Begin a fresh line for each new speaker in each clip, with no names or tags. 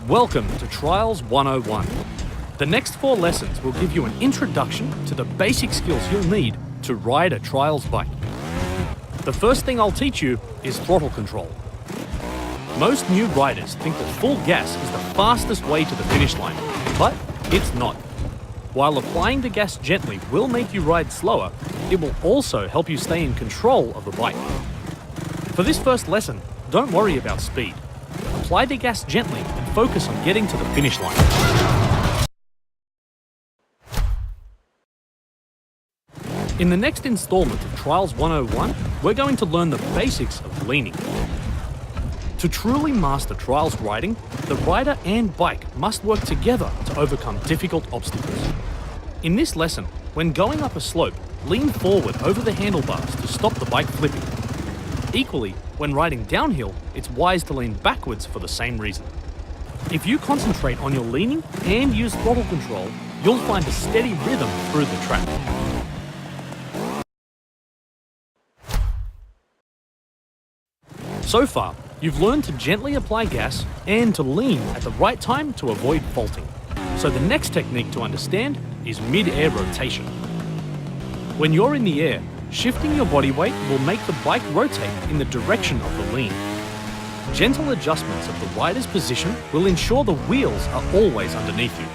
Welcome to Trials 101. The next 4 lessons will give you an introduction to the basic skills you'll need to ride a trials bike. The first thing I'll teach you is throttle control. Most new riders think that full gas is the fastest way to the finish line, but it's not. While applying the gas gently will make you ride slower, it will also help you stay in control of the bike. For this first lesson, don't worry about speed. Apply the gas gently and focus on getting to the finish line. In the next installment of Trials 101, we're going to learn the basics of leaning. To truly master trials riding, the rider and bike must work together to overcome difficult obstacles. In this lesson, when going up a slope, lean forward over the handlebars to stop the bike flipping. Equally, when riding downhill, it's wise to lean backwards for the same reason. If you concentrate on your leaning and use throttle control, you'll find a steady rhythm through the track. So far, you've learned to gently apply gas and to lean at the right time to avoid faulting. So the next technique to understand is mid-air rotation. When you're in the air, shifting your body weight will make the bike rotate in the direction of the lean. Gentle adjustments of the rider's position will ensure the wheels are always underneath you.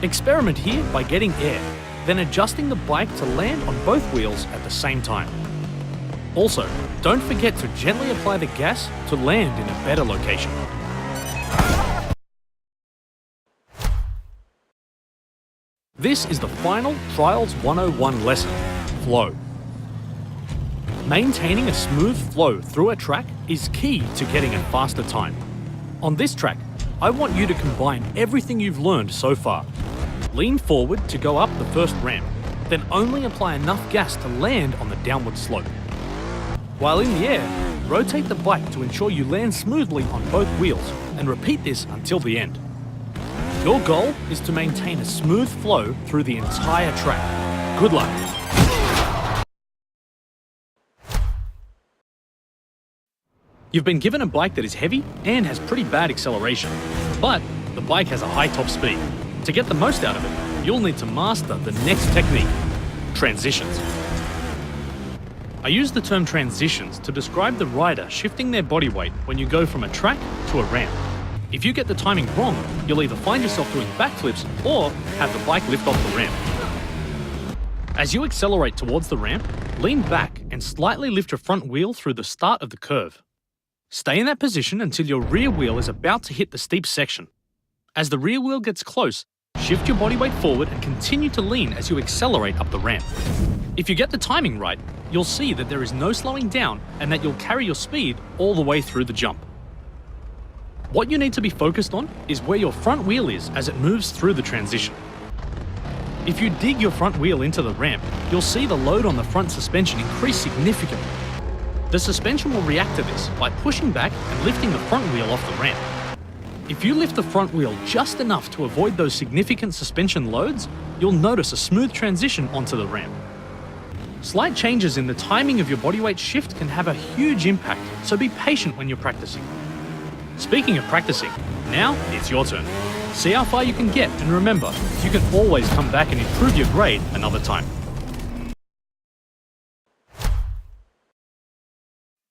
Experiment here by getting air, then adjusting the bike to land on both wheels at the same time. Also, don't forget to gently apply the gas to land in a better location. This is the final Trials 101 lesson, flow. Maintaining a smooth flow through a track is key to getting a faster time. On this track, I want you to combine everything you've learned so far. Lean forward to go up the first ramp, then only apply enough gas to land on the downward slope. While in the air, rotate the bike to ensure you land smoothly on both wheels and repeat this until the end. Your goal is to maintain a smooth flow through the entire track. Good luck! You've been given a bike that is heavy and has pretty bad acceleration, but the bike has a high top speed. To get the most out of it, you'll need to master the next technique, transitions. I use the term transitions to describe the rider shifting their body weight when you go from a track to a ramp. If you get the timing wrong, you'll either find yourself doing backflips or have the bike lift off the ramp. As you accelerate towards the ramp, lean back and slightly lift your front wheel through the start of the curve. Stay in that position until your rear wheel is about to hit the steep section. As the rear wheel gets close, shift your body weight forward and continue to lean as you accelerate up the ramp. If you get the timing right, you'll see that there is no slowing down and that you'll carry your speed all the way through the jump. What you need to be focused on is where your front wheel is as it moves through the transition. If you dig your front wheel into the ramp, you'll see the load on the front suspension increase significantly. The suspension will react to this by pushing back and lifting the front wheel off the ramp. If you lift the front wheel just enough to avoid those significant suspension loads, you'll notice a smooth transition onto the ramp. Slight changes in the timing of your bodyweight shift can have a huge impact, so be patient when you're practicing. Speaking of practicing, now it's your turn. See how far you can get, and remember, you can always come back and improve your grade another time.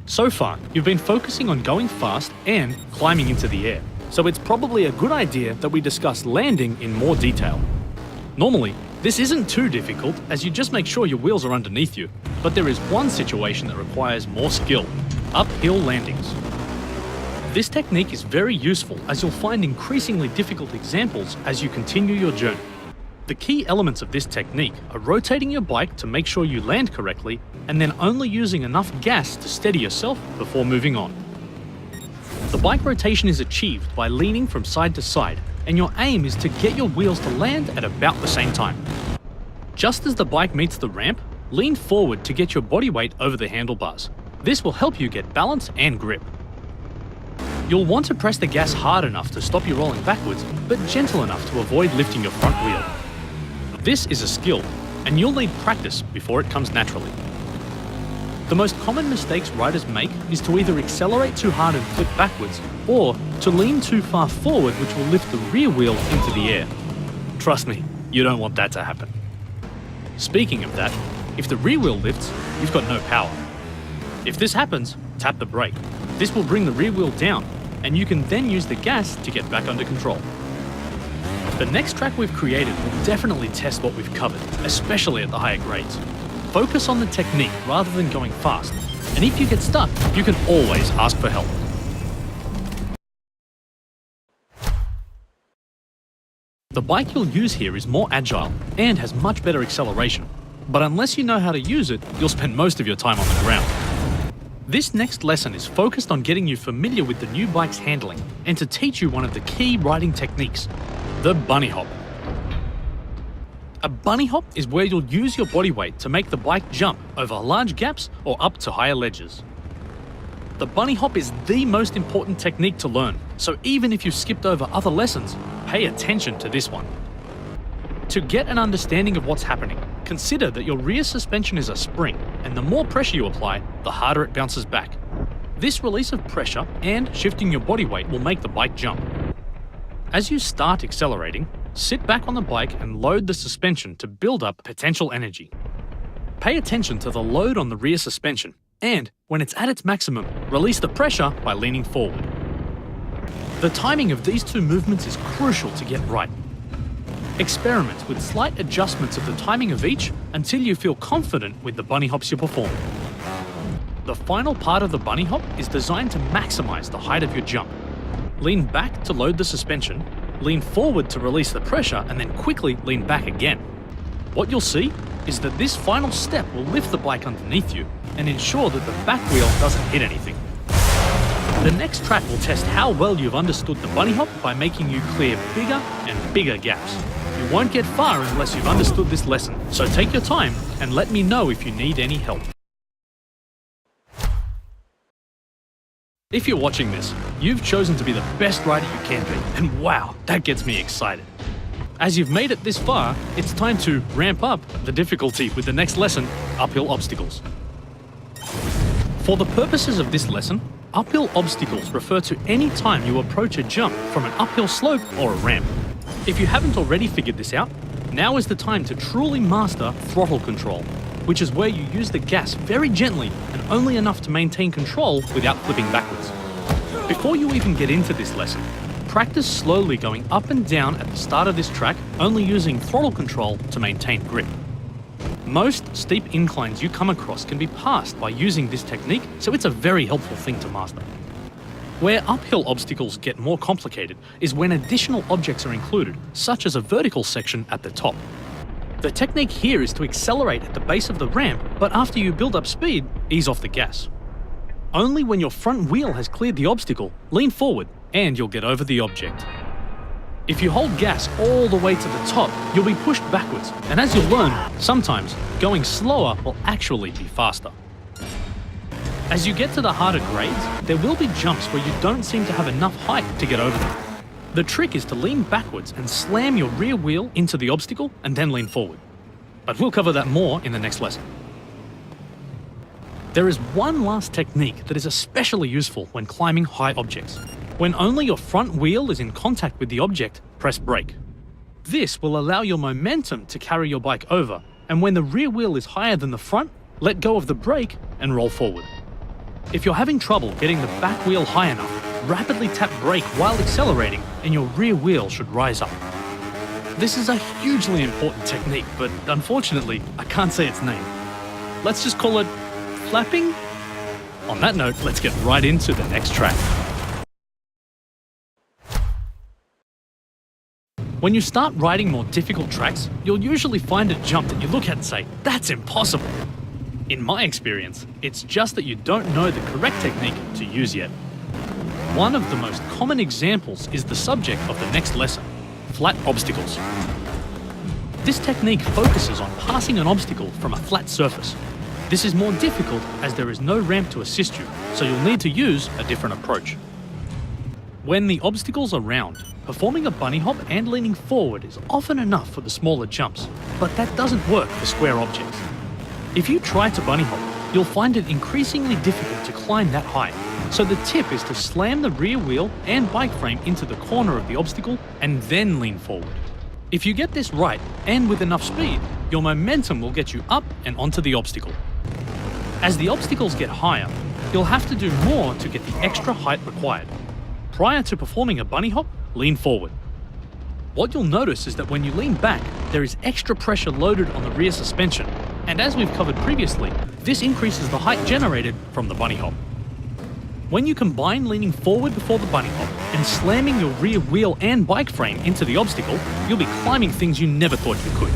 So far, you've been focusing on going fast and climbing into the air, so it's probably a good idea that we discuss landing in more detail. Normally, this isn't too difficult as you just make sure your wheels are underneath you, but there is one situation that requires more skill: uphill landings. This technique is very useful as you'll find increasingly difficult examples as you continue your journey. The key elements of this technique are rotating your bike to make sure you land correctly and then only using enough gas to steady yourself before moving on. The bike rotation is achieved by leaning from side to side, and your aim is to get your wheels to land at about the same time. Just as the bike meets the ramp, lean forward to get your body weight over the handlebars. This will help you get balance and grip. You'll want to press the gas hard enough to stop you rolling backwards, but gentle enough to avoid lifting your front wheel. This is a skill, and you'll need practice before it comes naturally. The most common mistakes riders make is to either accelerate too hard and flip backwards, or to lean too far forward, which will lift the rear wheel into the air. Trust me, you don't want that to happen. Speaking of that, if the rear wheel lifts, you've got no power. If this happens, tap the brake. This will bring the rear wheel down, and you can then use the gas to get back under control. The next track we've created will definitely test what we've covered, especially at the higher grades. Focus on the technique rather than going fast, and if you get stuck, you can always ask for help. The bike you'll use here is more agile and has much better acceleration, but unless you know how to use it, you'll spend most of your time on the ground. This next lesson is focused on getting you familiar with the new bike's handling and to teach you one of the key riding techniques, the bunny hop. A bunny hop is where you'll use your body weight to make the bike jump over large gaps or up to higher ledges. The bunny hop is the most important technique to learn, so even if you've skipped over other lessons, pay attention to this one. To get an understanding of what's happening, consider that your rear suspension is a spring, and the more pressure you apply, the harder it bounces back. This release of pressure and shifting your body weight will make the bike jump. As you start accelerating, sit back on the bike and load the suspension to build up potential energy. Pay attention to the load on the rear suspension, and when it's at its maximum, release the pressure by leaning forward. The timing of these two movements is crucial to get right. Experiment with slight adjustments of the timing of each until you feel confident with the bunny hops you're performing. The final part of the bunny hop is designed to maximize the height of your jump. Lean back to load the suspension, lean forward to release the pressure, and then quickly lean back again. What you'll see is that this final step will lift the bike underneath you and ensure that the back wheel doesn't hit anything. The next track will test how well you've understood the bunny hop by making you clear bigger and bigger gaps. You won't get far unless you've understood this lesson, so take your time and let me know if you need any help. If you're watching this, you've chosen to be the best rider you can be, and wow, that gets me excited. As you've made it this far, it's time to ramp up the difficulty with the next lesson, uphill obstacles. For the purposes of this lesson, uphill obstacles refer to any time you approach a jump from an uphill slope or a ramp. If you haven't already figured this out, now is the time to truly master throttle control, which is where you use the gas very gently and only enough to maintain control without flipping backwards. Before you even get into this lesson, practice slowly going up and down at the start of this track, only using throttle control to maintain grip. Most steep inclines you come across can be passed by using this technique, so it's a very helpful thing to master. Where uphill obstacles get more complicated is when additional objects are included, such as a vertical section at the top. The technique here is to accelerate at the base of the ramp, but after you build up speed, ease off the gas. Only when your front wheel has cleared the obstacle, lean forward and you'll get over the object. If you hold gas all the way to the top, you'll be pushed backwards, and as you'll learn, sometimes going slower will actually be faster. As you get to the harder grades, there will be jumps where you don't seem to have enough height to get over them. The trick is to lean backwards and slam your rear wheel into the obstacle and then lean forward. But we'll cover that more in the next lesson. There is one last technique that is especially useful when climbing high objects. When only your front wheel is in contact with the object, press brake. This will allow your momentum to carry your bike over, and when the rear wheel is higher than the front, let go of the brake and roll forward. If you're having trouble getting the back wheel high enough, rapidly tap brake while accelerating and your rear wheel should rise up. This is a hugely important technique, but unfortunately, I can't say its name. Let's just call it flapping? On that note, let's get right into the next track. When you start riding more difficult tracks, you'll usually find a jump that you look at and say, that's impossible. In my experience, it's just that you don't know the correct technique to use yet. One of the most common examples is the subject of the next lesson, flat obstacles. This technique focuses on passing an obstacle from a flat surface. This is more difficult as there is no ramp to assist you, so you'll need to use a different approach. When the obstacles are round, performing a bunny hop and leaning forward is often enough for the smaller jumps, but that doesn't work for square objects. If you try to bunny hop, you'll find it increasingly difficult to climb that height. So the tip is to slam the rear wheel and bike frame into the corner of the obstacle and then lean forward. If you get this right and with enough speed, your momentum will get you up and onto the obstacle. As the obstacles get higher, you'll have to do more to get the extra height required. Prior to performing a bunny hop, lean forward. What you'll notice is that when you lean back, there is extra pressure loaded on the rear suspension, and as we've covered previously, this increases the height generated from the bunny hop. When you combine leaning forward before the bunny hop and slamming your rear wheel and bike frame into the obstacle, you'll be climbing things you never thought you could.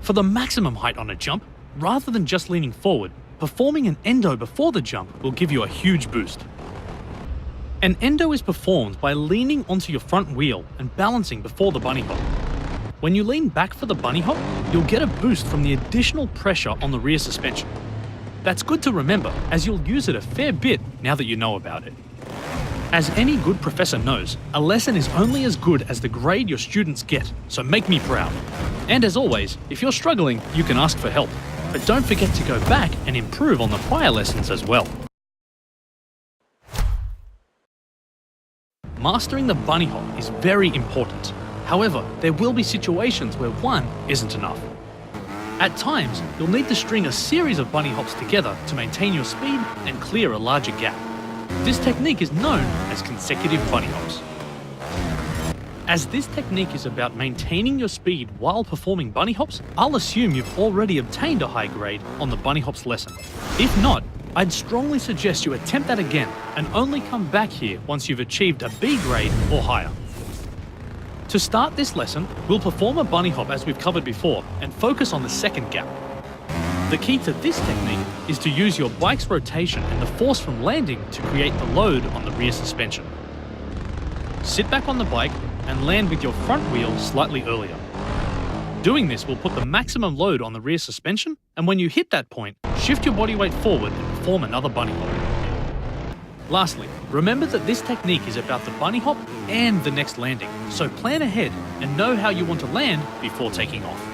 For the maximum height on a jump, rather than just leaning forward, performing an endo before the jump will give you a huge boost. An endo is performed by leaning onto your front wheel and balancing before the bunny hop. When you lean back for the bunny hop, you'll get a boost from the additional pressure on the rear suspension. That's good to remember, as you'll use it a fair bit now that you know about it. As any good professor knows, a lesson is only as good as the grade your students get, so make me proud. And as always, if you're struggling, you can ask for help. But don't forget to go back and improve on the prior lessons as well. Mastering the bunny hop is very important. However, there will be situations where one isn't enough. At times, you'll need to string a series of bunny hops together to maintain your speed and clear a larger gap. This technique is known as consecutive bunny hops. As this technique is about maintaining your speed while performing bunny hops, I'll assume you've already obtained a high grade on the bunny hops lesson. If not, I'd strongly suggest you attempt that again and only come back here once you've achieved a B grade or higher. To start this lesson, we'll perform a bunny hop as we've covered before and focus on the second gap. The key to this technique is to use your bike's rotation and the force from landing to create the load on the rear suspension. Sit back on the bike and land with your front wheel slightly earlier. Doing this will put the maximum load on the rear suspension, and when you hit that point, shift your body weight forward and perform another bunny hop. Lastly, remember that this technique is about the bunny hop and the next landing, so plan ahead and know how you want to land before taking off.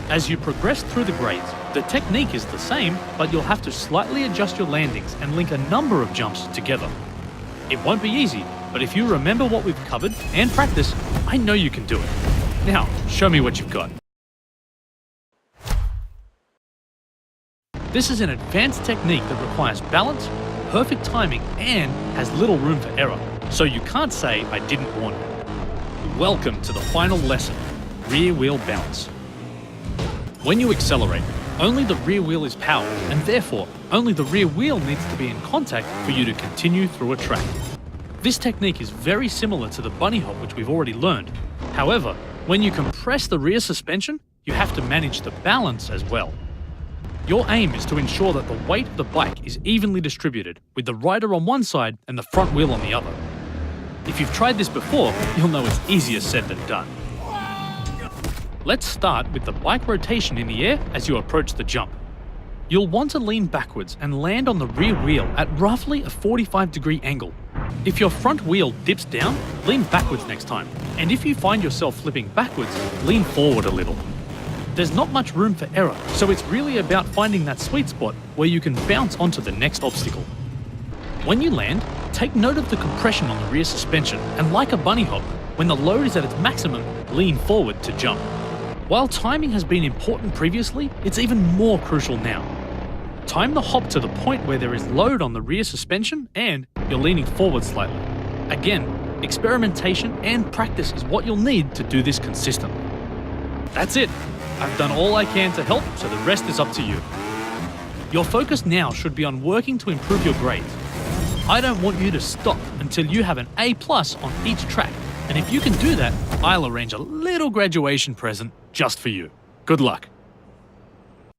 As you progress through the grades, the technique is the same, but you'll have to slightly adjust your landings and link a number of jumps together. It won't be easy, but if you remember what we've covered and practice, I know you can do it. Now, show me what you've got. This is an advanced technique that requires balance, perfect timing, and has little room for error, so you can't say I didn't warn you. Welcome to the final lesson, rear wheel bounce. When you accelerate, only the rear wheel is powered, and therefore, only the rear wheel needs to be in contact for you to continue through a track. This technique is very similar to the bunny hop which we've already learned. However, when you compress the rear suspension, you have to manage the balance as well. Your aim is to ensure that the weight of the bike is evenly distributed, with the rider on one side and the front wheel on the other. If you've tried this before, you'll know it's easier said than done. Let's start with the bike rotation in the air as you approach the jump. You'll want to lean backwards and land on the rear wheel at roughly a 45-degree angle. If your front wheel dips down, lean backwards next time. And if you find yourself flipping backwards, lean forward a little. There's not much room for error, so it's really about finding that sweet spot where you can bounce onto the next obstacle. When you land, take note of the compression on the rear suspension, and like a bunny hop, when the load is at its maximum, lean forward to jump. While timing has been important previously, it's even more crucial now. Time the hop to the point where there is load on the rear suspension and you're leaning forward slightly. Again, experimentation and practice is what you'll need to do this consistently. That's it. I've done all I can to help, so the rest is up to you. Your focus now should be on working to improve your grades. I don't want you to stop until you have an A+ on each track, and if you can do that, I'll arrange a little graduation present just for you. Good luck.